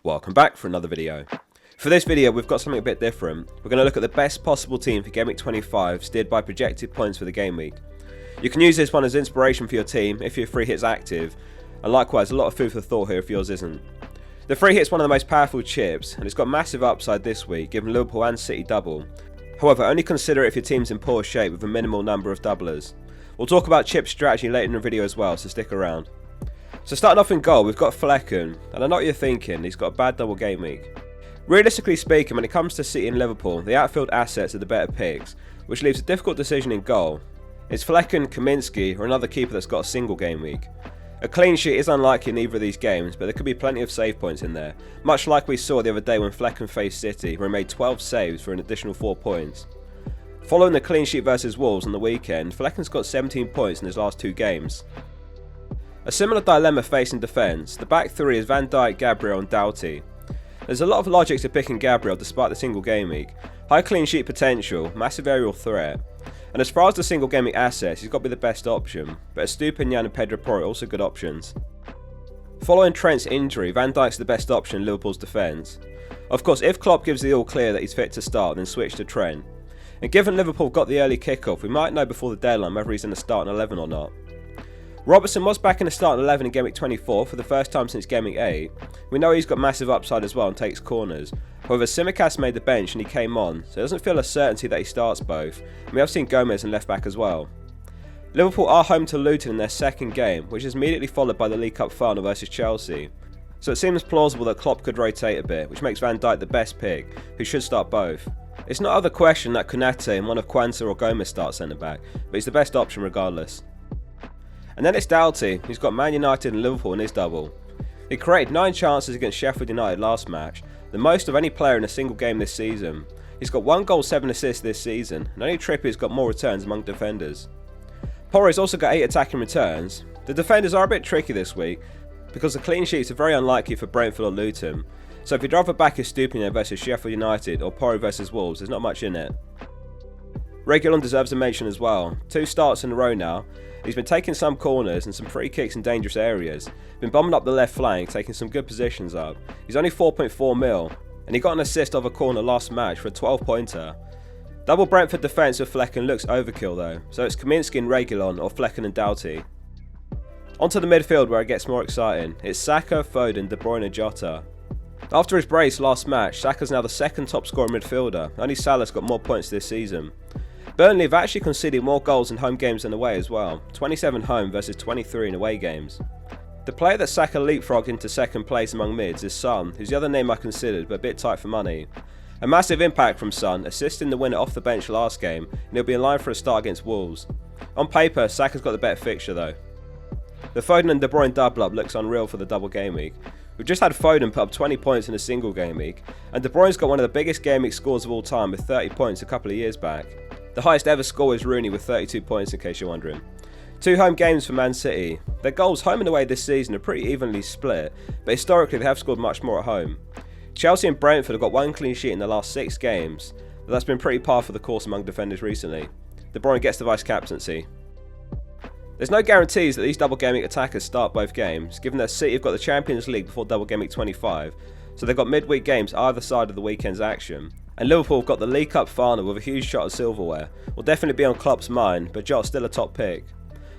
Welcome back for another video. For this video we've got something a bit different. We're going to look at the best possible team for Gameweek 25 steered by projected points for the game week. You can use this one as inspiration for your team if your free hit's active, and likewise a lot of food for thought here if yours isn't. The free hit's one of the most powerful chips and it's got massive upside this week given Liverpool and City double. However, only consider it if your team's in poor shape with a minimal number of doublers. We'll talk about chip strategy later in the video as well, so stick around. So starting off in goal, we've got Flecken, and I know what you're thinking, he's got a bad double game week. Realistically speaking, when it comes to City and Liverpool, the outfield assets are the better picks, which leaves a difficult decision in goal. It's Flecken, Kaminsky, or another keeper that's got a single game week. A clean sheet is unlikely in either of these games, but there could be plenty of save points in there, much like we saw the other day when Flecken faced City, where he made 12 saves for an additional 4 points. Following the clean sheet versus Wolves on the weekend, Flecken's got 17 points in his last 2 games. A similar dilemma facing defence, the back three is Van Dijk, Gabriel and Doughty. There's a lot of logic to picking Gabriel despite the single game week. High clean sheet potential, massive aerial threat, and as far as the single game week assets, he's got to be the best option, but Estupinian and Pedro Porro are also good options. Following Trent's injury, Van Dijk's the best option in Liverpool's defence. Of course, if Klopp gives the all clear that he's fit to start, then switch to Trent. And given Liverpool got the early kick-off, we might know before the deadline whether he's in the starting 11 or not. Robertson was back in the starting 11 in Game Week 24 for the first time since Game Week 8. We know he's got massive upside as well and takes corners. However, Tsimikas made the bench and he came on, so it doesn't feel a certainty that he starts both. And we have seen Gomez in left back as well. Liverpool are home to Luton in their second game, which is immediately followed by the League Cup final versus Chelsea. So it seems plausible that Klopp could rotate a bit, which makes Van Dijk the best pick, who should start both. It's not out of the question that Konate and one of Quansah or Gomez start centre back, but he's the best option regardless. And then it's Doughty, who's got Man United and Liverpool in his double. He created 9 chances against Sheffield United last match, the most of any player in a single game this season. He's got 1 goal, 7 assists this season, and only Trippier's got more returns among defenders. Porro's also got 8 attacking returns. The defenders are a bit tricky this week, because the clean sheets are very unlikely for Brentford or Luton, so if you'd rather back Estupinian versus Sheffield United or Porro versus Wolves, there's not much in it. Reguilon deserves a mention as well. 2 starts in a row now. He's been taking some corners and some free kicks in dangerous areas. Been bombing up the left flank, taking some good positions up. He's only 4.4 mil, and he got an assist off a corner last match for a 12-pointer. Double Brentford defence with Flecken looks overkill though, so it's Kaminsky and Reguilon or Flecken and Doughty. Onto the midfield where it gets more exciting. It's Saka, Foden, De Bruyne and Jota. After his brace last match, Saka's now the second top scorer midfielder. Only Salah's got more points this season. Burnley have actually conceded more goals in home games than away as well, 27 home versus 23 in away games. The player that Saka leapfrogged into second place among mids is Son, who's the other name I considered but a bit tight for money. A massive impact from Son, assisting the winner off the bench last game, and he'll be in line for a start against Wolves. On paper, Saka's got the better fixture though. The Foden and De Bruyne double up looks unreal for the double game week. We've just had Foden put up 20 points in a single game week, and De Bruyne's got one of the biggest game week scores of all time with 30 points a couple of years back. The highest ever score is Rooney with 32 points in case you're wondering. 2 home games for Man City. Their goals home and away this season are pretty evenly split, but historically they have scored much more at home. Chelsea and Brentford have got 1 clean sheet in the last 6 games, but that's been pretty par for the course among defenders recently. De Bruyne gets the vice captaincy. There's no guarantees that these double game week attackers start both games, given that City have got the Champions League before double game week 25, so they've got midweek games either side of the weekend's action. And Liverpool have got the League Cup final with a huge shot at silverware. Will definitely be on Klopp's mind, but Jota's still a top pick.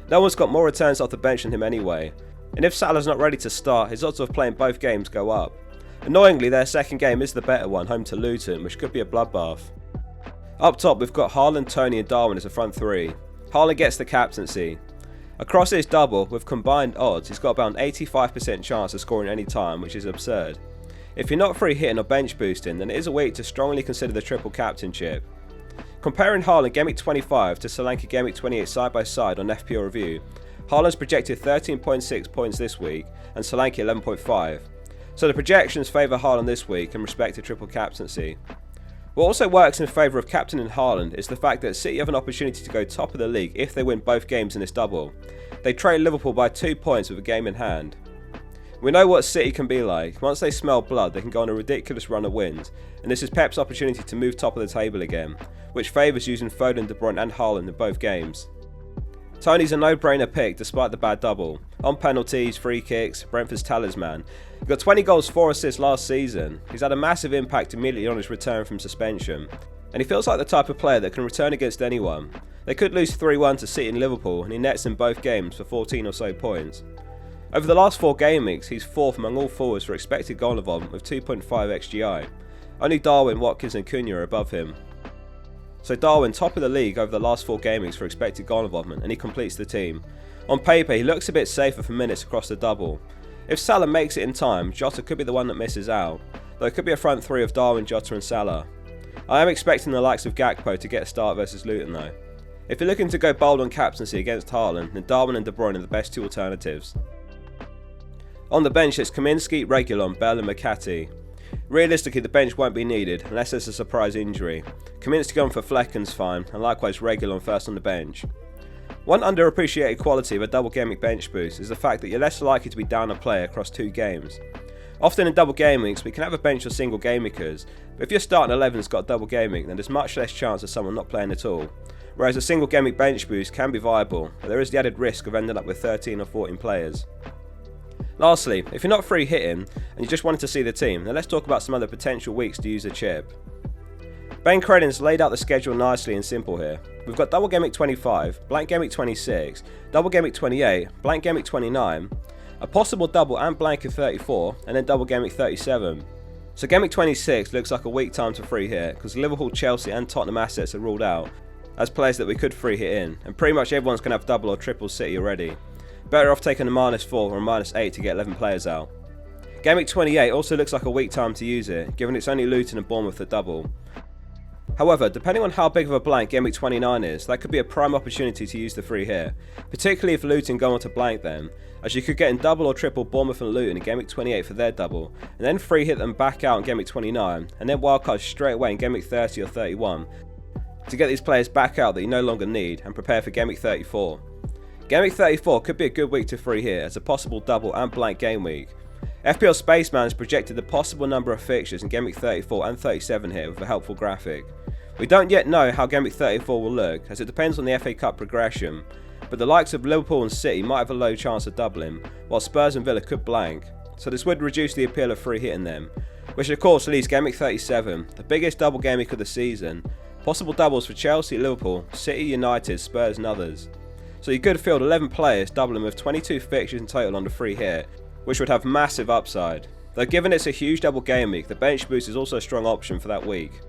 No one's got more returns off the bench than him anyway, and if Salah's not ready to start, his odds of playing both games go up. Annoyingly, their second game is the better one, home to Luton, which could be a bloodbath. Up top, we've got Haaland, Tony and Darwin as a front 3. Haaland gets the captaincy. Across his double, with combined odds, he's got about an 85% chance of scoring any time, which is absurd. If you're not free hitting or bench boosting, then it is a week to strongly consider the triple captainship. Comparing Haaland Game Week 25 to Solanke Game Week 28 side by side on FPL Review, Haaland's projected 13.6 points this week and Solanke 11.5. So the projections favour Haaland this week in respect to triple captaincy. What also works in favour of captaining Haaland is the fact that City have an opportunity to go top of the league if they win both games in this double. They trail Liverpool by 2 points with a game in hand. We know what City can be like. Once they smell blood, they can go on a ridiculous run of wins, and this is Pep's opportunity to move top of the table again, which favours using Foden, De Bruyne and Haaland in both games. Tony's a no-brainer pick despite the bad double. On penalties, free kicks, Brentford's talisman. He got 20 goals, 4 assists last season. He's had a massive impact immediately on his return from suspension. And he feels like the type of player that can return against anyone. They could lose 3-1 to City and Liverpool, and he nets in both games for 14 or so points. Over the last 4 game weeks, he's 4th among all forwards for expected goal involvement with 2.5 XGI. Only Darwin, Watkins and Cunha are above him. So Darwin top of the league over the last 4 game weeks for expected goal involvement, and he completes the team. On paper, he looks a bit safer for minutes across the double. If Salah makes it in time, Jota could be the one that misses out, though it could be a front 3 of Darwin, Jota and Salah. I am expecting the likes of Gakpo to get a start versus Luton though. If you're looking to go bold on captaincy against Haaland, then Darwin and De Bruyne are the best 2 alternatives. On the bench, it's Kaminsky, Reguilon, Bell and McCarthy. Realistically, the bench won't be needed unless there's a surprise injury. Kaminsky on for Flecken's fine, and likewise Reguilon first on the bench. One underappreciated quality of a double game week bench boost is the fact that you're less likely to be down a player across 2 games. Often in double game weeks, we can have a bench of single game weekers, but if your starting 11's got a double game week, then there's much less chance of someone not playing at all. Whereas a single game week bench boost can be viable, but there is the added risk of ending up with 13 or 14 players. Lastly, if you're not free hitting and you just wanted to see the team, then let's talk about some other potential weeks to use a chip. Ben Credin's laid out the schedule nicely and simple here. We've got double game week 25, blank game week 26, double game week 28, blank game week 29, a possible double and blank of 34, and then double game week 37. So game week 26 looks like a weak time to free hit because Liverpool, Chelsea and Tottenham assets are ruled out as players that we could free hit in, and pretty much everyone's going to have double or triple City already. Better off taking a -4 or a -8 to get 11 players out. Game week 28 also looks like a weak time to use it, given it's only Luton and Bournemouth that double. However, depending on how big of a blank game week 29 is, that could be a prime opportunity to use the free hit, particularly if Luton go on to blank them, as you could get in double or triple Bournemouth and Luton in game week 28 for their double, and then free hit them back out in game week 29, and then wildcard straight away in game week 30 or 31, to get these players back out that you no longer need and prepare for game week 34. Game week 34 could be a good week to free hit as a possible double and blank game week. FPL Spaceman has projected the possible number of fixtures in game week 34 and 37 here with a helpful graphic. We don't yet know how game week 34 will look as it depends on the FA Cup progression, but the likes of Liverpool and City might have a low chance of doubling, while Spurs and Villa could blank, so this would reduce the appeal of free hitting them, which of course leaves game week 37, the biggest double game week of the season, possible doubles for Chelsea, Liverpool, City, United, Spurs and others. So you could field 11 players doubling with 22 fixtures in total on the free hit, which would have massive upside. Though given it's a huge double game week, the bench boost is also a strong option for that week.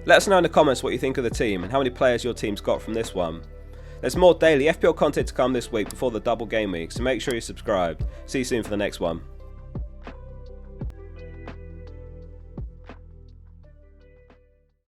Let us know in the comments what you think of the team and how many players your team's got from this one. There's more daily FPL content to come this week before the double game week, so make sure you're subscribed. See you soon for the next one.